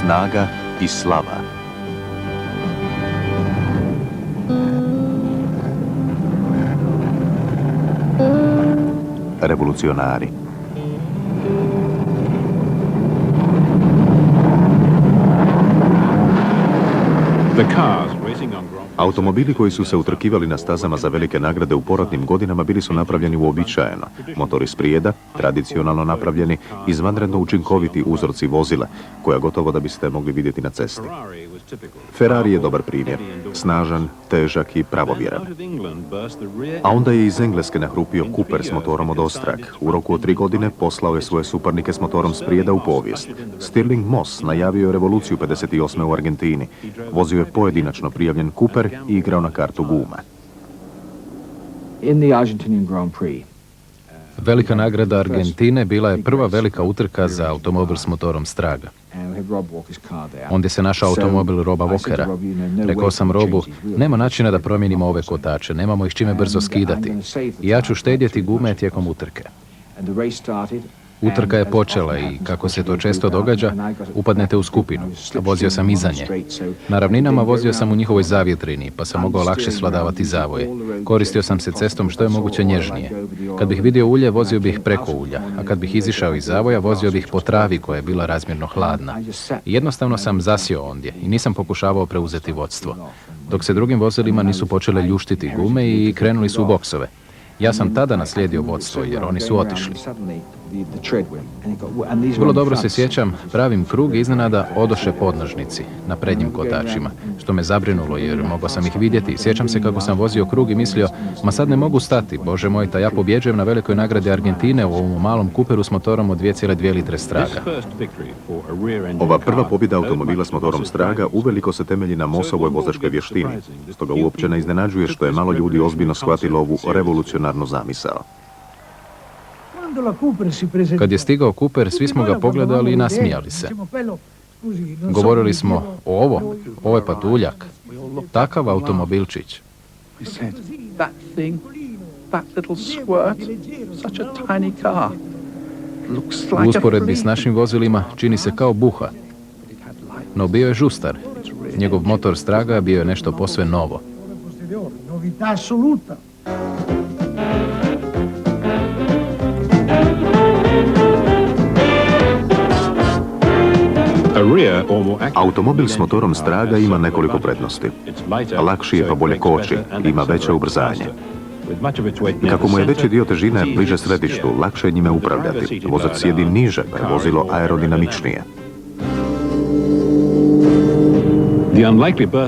snaga i slava. Revolucionari. Automobili koji su se utrkivali na stazama za velike nagrade u poratnim godinama bili su napravljeni uobičajeno. Motori sprijeda, tradicionalno napravljeni, izvanredno učinkoviti uzorci vozila, koja gotovo da biste mogli vidjeti na cesti. Ferrari je dobar primjer. Snažan, težak i pravovjeran. A onda je iz Engleske nahrupio Cooper s motorom od Ostrak. U roku od 3 godine poslao je svoje suparnike s motorom sprijeda u povijest. Stirling Moss najavio je revoluciju 58. u Argentini. Vozio je pojedinačno prijavljen Cooper i igrao na kartu guma. Velika nagrada Argentine bila je prva velika utrka za automobil s motorom Straga. Ondje se našao automobil Roba Walkera. Rekao sam Robu, nema načina da promijenimo ove kotače, nemamo ih čime brzo skidati. I ja ću štedjeti gume tijekom utrke. Utrka je počela i, kako se to često događa, upadnete u skupinu. Vozio sam iza nje. Na ravninama vozio sam u njihovoj zavjetrini, pa sam mogao lakše svladavati zavoje. Koristio sam se cestom što je moguće nježnije. Kad bih vidio ulje, vozio bih preko ulja, a kad bih izišao iz zavoja, vozio bih po travi koja je bila razmjerno hladna. I jednostavno sam zasjeo ondje i nisam pokušavao preuzeti vodstvo. Dok se drugim vozilima nisu počele ljuštiti gume i krenuli su u boksove. Ja sam tada naslijedio vodstvo jer oni su otišli. Vrlo dobro se sjećam, pravim krug i iznenada odoše podnožnici na prednjim kotačima, što me zabrinulo jer mogao sam ih vidjeti. Sjećam se kako sam vozio krug i mislio, ma sad ne mogu stati, Bože moj, ta ja pobjeđujem na velikoj nagradi Argentine u ovom malom Cooperu s motorom od 2,2 litre Straga. Ova prva pobjeda automobila s motorom Straga uveliko se temelji na Mossovoj vozačkoj vještini, stoga uopće ne iznenađuje što je malo ljudi ozbiljno shvatilo ovu revolucionarnu zamisao. Kad je stigao Cooper, svi smo ga pogledali i nasmijali se. Govorili smo, ovo je patuljak, takav automobilčić. U usporedbi s našim vozilima čini se kao buha, no bio je žustar. Njegov motor Straga bio je nešto posve novo. Automobil s motorom Straga ima nekoliko prednosti. Lakši je pa bolje koči, ima veće ubrzanje. Kako mu je veći dio težine bliže središtu, lakše je njime upravljati. Vozač sjedi niže, pa je vozilo aerodinamičnije.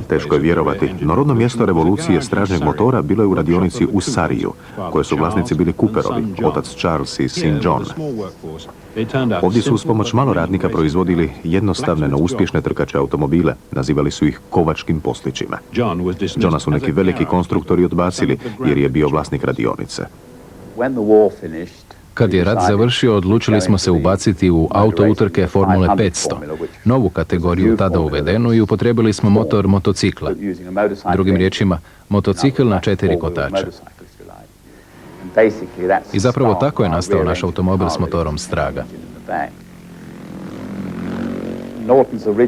Teško je vjerovati, no rodno mjesto revolucije stražnjeg motora bilo je u radionici u Sariju, koje su vlasnici bili Cooperovi, otac Charles i sin John. Ovdje su uz pomoć malo radnika proizvodili jednostavne no uspješne trkače automobile, nazivali su ih kovačkim poslićima. Johna su neki veliki konstruktori odbacili jer je bio vlasnik radionice. Kad je rat završio, odlučili smo se ubaciti u auto utrke Formule 500, novu kategoriju tada uvedenu, i upotrijebili smo motor motocikla. Drugim riječima, motocikl na 4 kotača. I zapravo tako je nastao naš automobil s motorom Straga.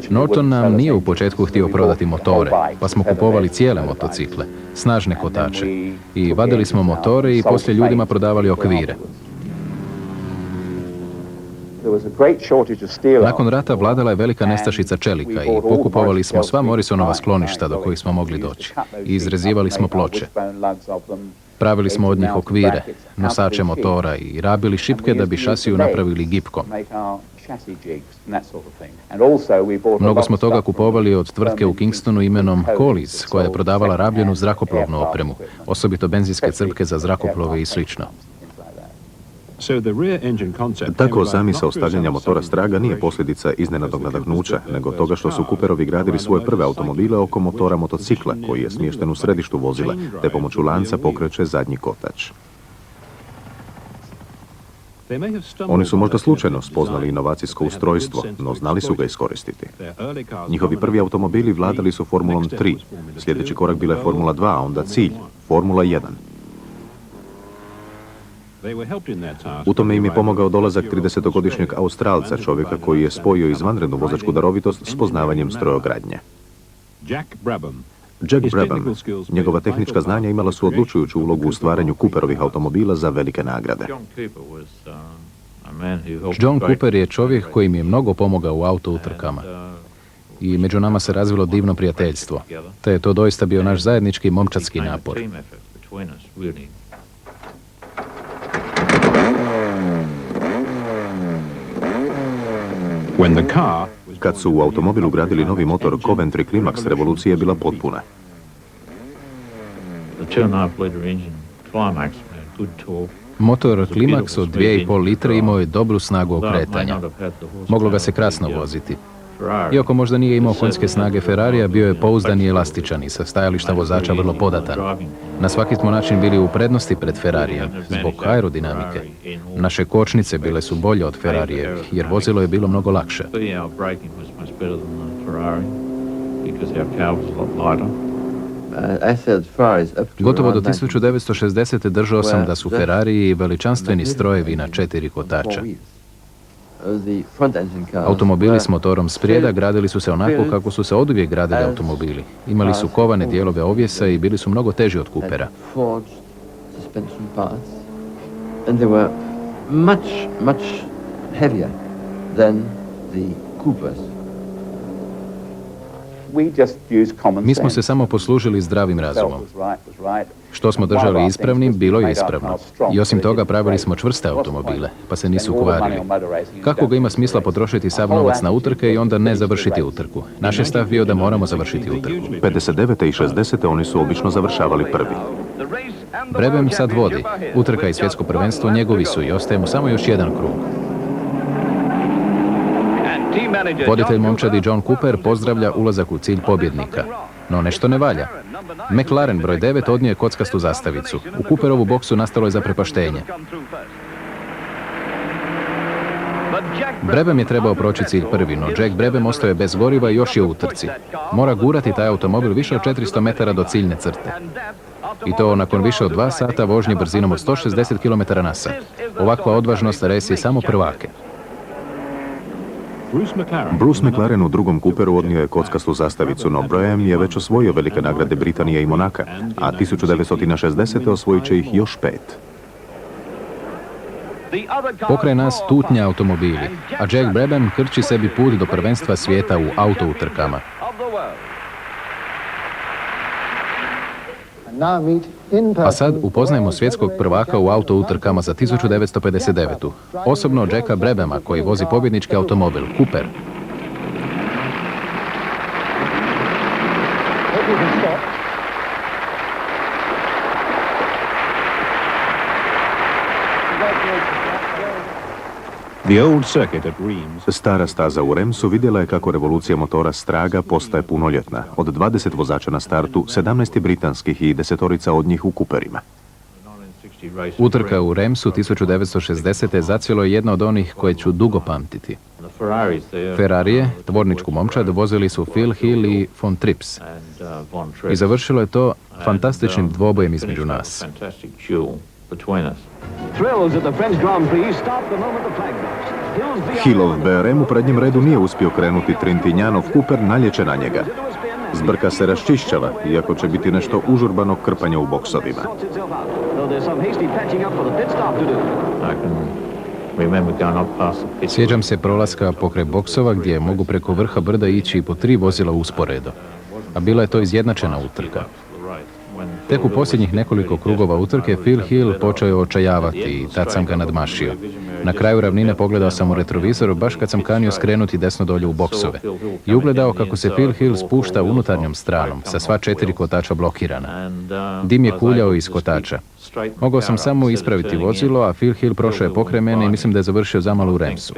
Norton nam nije u početku htio prodati motore, pa smo kupovali cijele motocikle, snažne kotače, i vadili smo motore i poslije ljudima prodavali okvire. Nakon rata vladala je velika nestašica čelika i pokupovali smo sva Morrisonova skloništa do kojih smo mogli doći i izrezivali smo ploče. Pravili smo od njih okvire, nosače motora i rabili šipke da bi šasiju napravili gipkom. Mnogo smo toga kupovali od tvrtke u Kingstonu imenom Collies, koja je prodavala rabljenu zrakoplovnu opremu, osobito benzinske crpke za zrakoplove i slično. Tako zamisao stavljanja motora Straga nije posljedica iznenadnog nadahnuća, nego toga što su Cooperovi gradili svoje prve automobile oko motora motocikla, koji je smješten u središtu vozila, te pomoću lanca pokreće zadnji kotač. Oni su možda slučajno spoznali inovacijsko ustrojstvo, no znali su ga iskoristiti. Njihovi prvi automobili vladali su Formulom 3, sljedeći korak bila je Formula 2, a onda cilj, Formula 1. U tome im je pomogao dolazak 30-godišnjeg Australca, čovjeka koji je spojio izvanrednu vozačku darovitost s poznavanjem strojogradnje. Jack Brabham, njegova tehnička znanja imala su odlučujuću ulogu u stvaranju Cooperovih automobila za velike nagrade. John Cooper je čovjek koji mi je mnogo pomogao u auto utrkama. I među nama se razvilo divno prijateljstvo. Te je to doista bio naš zajednički momčadski napor. Kad su u automobilu gradili novi motor, Coventry Climax revolucija je bila potpuna. Motor Climax od 2,5 litre imao je dobru snagu okretanja. Moglo ga se krasno voziti. Iako možda nije imao konjske snage Ferrarija, bio je pouzdan i elastičan i sa stajališta vozača vrlo podatan. Na svaki smo način bili u prednosti pred Ferrarijem, zbog aerodinamike. Naše kočnice bile su bolje od Ferrarije, jer vozilo je bilo mnogo lakše. Gotovo do 1960. držao sam da su Ferrariji veličanstveni strojevi na 4 kotača. Automobili s motorom sprijeda gradili su se onako kako su se oduvijek gradili automobili. Imali su kovane dijelove ovjesa i bili su mnogo teži od Coopera. Mi smo se samo poslužili zdravim razumom. Što smo držali ispravnim, bilo je ispravno. I osim toga pravili smo čvrste automobile, pa se nisu kvarili. Kako ga ima smisla potrošiti sav novac na utrke i onda ne završiti utrku? Naš je stav bio da moramo završiti utrku. 59. i 60. oni su obično završavali prvi. Brabham sad vodi. Utrka i svjetsko prvenstvo njegovi su i ostaje mu samo još jedan krug. Voditelj momčadi John Cooper pozdravlja ulazak u cilj pobjednika. No nešto ne valja. McLaren broj 9 odnio je kockastu zastavicu. U Cooperovu boksu nastalo je zaprepaštenje. Brabham je trebao proći cilj prvi, no Jack Brabham ostao je bez goriva i još je u utrci. Mora gurati taj automobil više od 400 metara do ciljne crte. I to nakon više od 2 sata vožnje brzinom od 160 km/h. Ovakva odvažnost resi samo prvake. Bruce McLaren u drugom Cooperu odnio je kockastu zastavicu, no Brabham je već osvojio velike nagrade Britanije i Monaka, a 1960. osvojit će ih još 5. Pokraj nas tutnja automobili, a Jack Brabham krči sebi put do prvenstva svijeta u auto utrkama. A sad upoznajemo svjetskog prvaka u auto utrkama za 1959. Osobno Jacka Brabhama koji vozi pobjednički automobil, Cooper. Stara staza u Remsu vidjela je kako revolucija motora Straga postaje punoljetna. Od 20 vozača na startu, 17 je britanskih i 10 od njih u Cooperima. Utrka u Remsu 1960. zacijelo je jedna od onih koje ću dugo pamtiti. Ferrarije, tvorničku momčad, vozili su Phil Hill i Von Trips. I završilo je to fantastičnim dvobojem između nas. Hillov BRM u prednjem redu nije uspio krenuti, Trintignanov Cooper nalječe na njega. Zbrka se raščišćava, iako će biti nešto užurbanog krpanja u boksovima. Sjećam se prolaska pokraj boksova gdje mogu preko vrha brda ići po 3 vozila usporedo. A bila je to izjednačena utrka. Tek u posljednjih nekoliko krugova utrke Phil Hill počeo je očajavati i tad sam ga nadmašio. Na kraju ravnine pogledao sam u retrovizor baš kad sam kanio skrenuti desno dolje u boksove i ugledao kako se Phil Hill spušta unutarnjom stranom, sa sva 4 kotača blokirana. Dim je kuljao iz kotača. Mogao sam samo ispraviti vozilo, a Phil Hill prošao je pokraj mene i mislim da je završio zamalo u Remsu.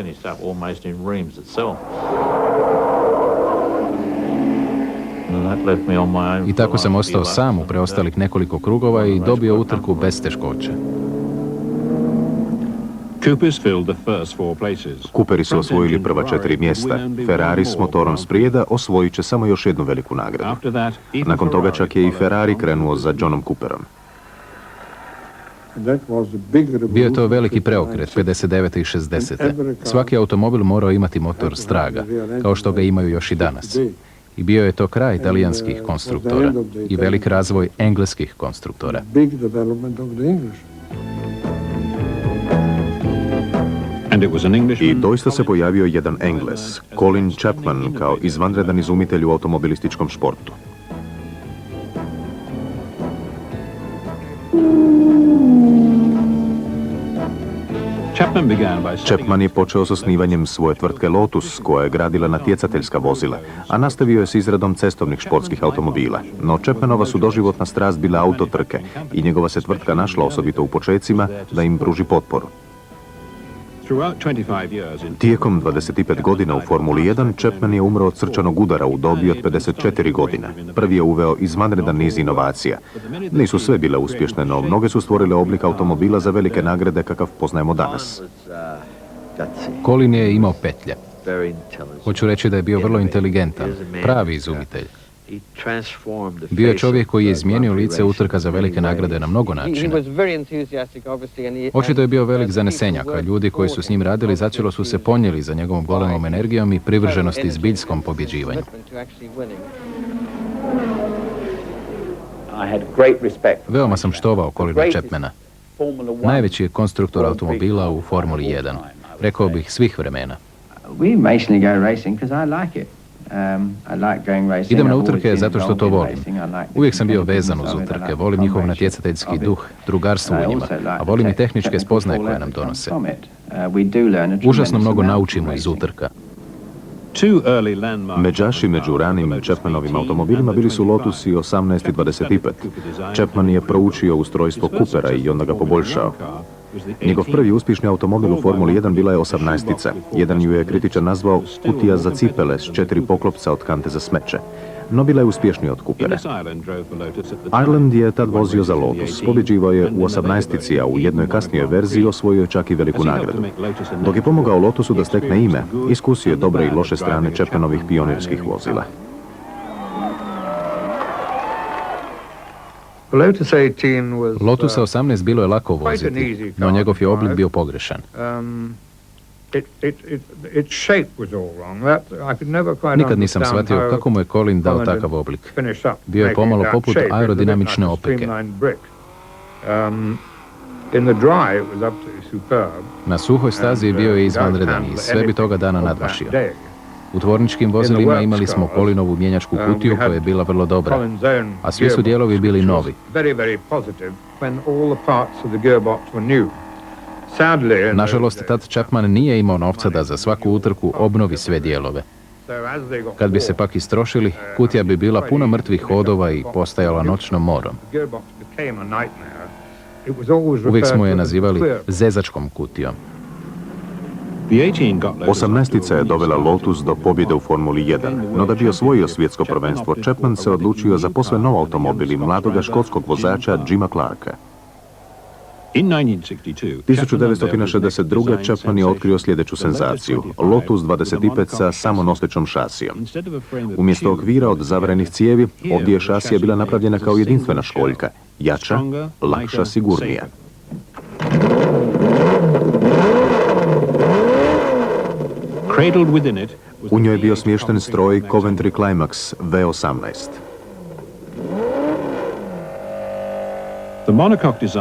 I tako sam ostao sam u preostalih nekoliko krugova i dobio utrku bez teškoće. Cooperi su osvojili prva 4 mjesta. Ferrari s motorom sprijeda osvojit će samo još jednu veliku nagradu. Nakon toga čak je i Ferrari krenuo za Johnom Cooperom. Bio je to veliki preokret 59. i 60. Svaki automobil morao imati motor Straga, kao što ga imaju još i danas. I bio je to kraj talijanskih konstruktora i velik razvoj engleskih konstruktora. I doista se pojavio jedan Engles, Colin Chapman, kao izvanredan izumitelj u automobilističkom športu. Chapman je počeo s osnivanjem svoje tvrtke Lotus, koja je gradila natjecateljska vozila, a nastavio je s izradom cestovnih športskih automobila. No Chapmanova su doživotna strast bila autotrke i njegova se tvrtka našla, osobito u počecima, da im pruži potporu. Tijekom 25 godina u Formuli 1, Chapman je umro od srčanog udara u dobi od 54 godine. Prvi je uveo izvanredan niz inovacija. Nisu sve bile uspješne, no mnoge su stvorile oblik automobila za velike nagrade kakav poznajemo danas. Colin je imao petlje. Hoću reći da je bio vrlo inteligentan, pravi izumitelj. Bio je čovjek koji je izmijenio lice utrka za velike nagrade na mnogo načina. Očito je bio velik zanesenjak, a ljudi koji su s njim radili zacijelo su se ponijeli za njegovom golemom energijom i privrženosti zbiljskom pobjeđivanju. Veoma sam štovao Colina Chapmana. Najveći je konstruktor automobila u Formuli 1. Rekao bih svih vremena. Idem na utrke zato što to volim. Uvijek sam bio vezan uz utrke, volim njihov natjecateljski duh, drugarstvo u njima, a volim i tehničke spoznaje koje nam donose. Užasno mnogo naučimo iz utrka. Međaši među ranim Chapmanovim automobilima bili su Lotus i 18 i 25. Chapman je proučio ustrojstvo Coopera i onda ga poboljšao. Njegov prvi uspješni automobil u Formuli 1 bila je 18-tica. Jedan ju je kritičan nazvao kutija za cipele s 4 poklopca od kante za smeće. No bila je uspješnija od Coopera. Ireland je tad vozio za Lotus. Pobjeđivao je u 18-tici, a u jednoj kasnijoj verziji osvojio je čak i veliku nagradu. Dok je pomogao Lotusu da stekne ime, iskusio je dobre i loše strane Chapmanovih pionirskih vozila. Lotusa 18 bilo je lako voziti, no njegov je oblik bio pogrešan. Nikad nisam shvatio kako mu je Colin dao takav oblik. Bio je pomalo poput aerodinamične opeke. Na suhoj stazi bio je izvanredan i sve bi toga dana nadmašio. U tvorničkim vozilima imali smo Colinovu mjenjačku kutiju koja je bila vrlo dobra, a svi su dijelovi bili novi. Nažalost, tad Chapman nije imao novca da za svaku utrku obnovi sve dijelove. Kad bi se pak istrošili, kutija bi bila puna mrtvih hodova i postajala noćnom morom. Uvijek smo je nazivali zezačkom kutijom. 18-tica je dovela Lotus do pobjede u Formuli 1, no da bi osvojio svjetsko prvenstvo, Chapman se odlučio za posve nov automobil i mladoga škotskog vozača Jima Clarka. 1962. Chapman je otkrio sljedeću senzaciju, Lotus 25 sa samonosećom šasijom. Umjesto okvira od zavrenih cijevi, ovdje je šasija bila napravljena kao jedinstvena školjka, jača, lakša, sigurnija. U njoj je bio smješten stroj Coventry Climax V18.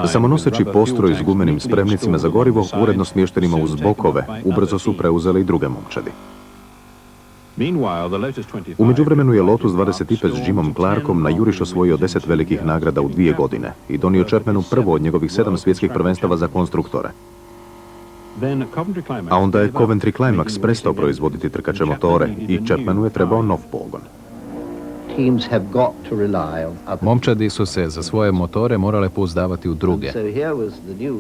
Samonoseći postroj s gumenim spremnicima za gorivo, uredno smještenima uz bokove, ubrzo su preuzele i druge momčadi. U međuvremenu je Lotus 25 s Jimom Clarkom na juriš osvojio 10 velikih nagrada u 2 godine i donio Chapmanu prvo od njegovih 7 svjetskih prvenstava za konstruktore. A onda je Coventry Climax prestao proizvoditi trkače motore i Chapmanu je trebao nov pogon. Momčadi su se za svoje motore morale pouzdavati u druge.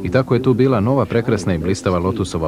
I tako je tu bila nova prekrasna i blistava Lotusova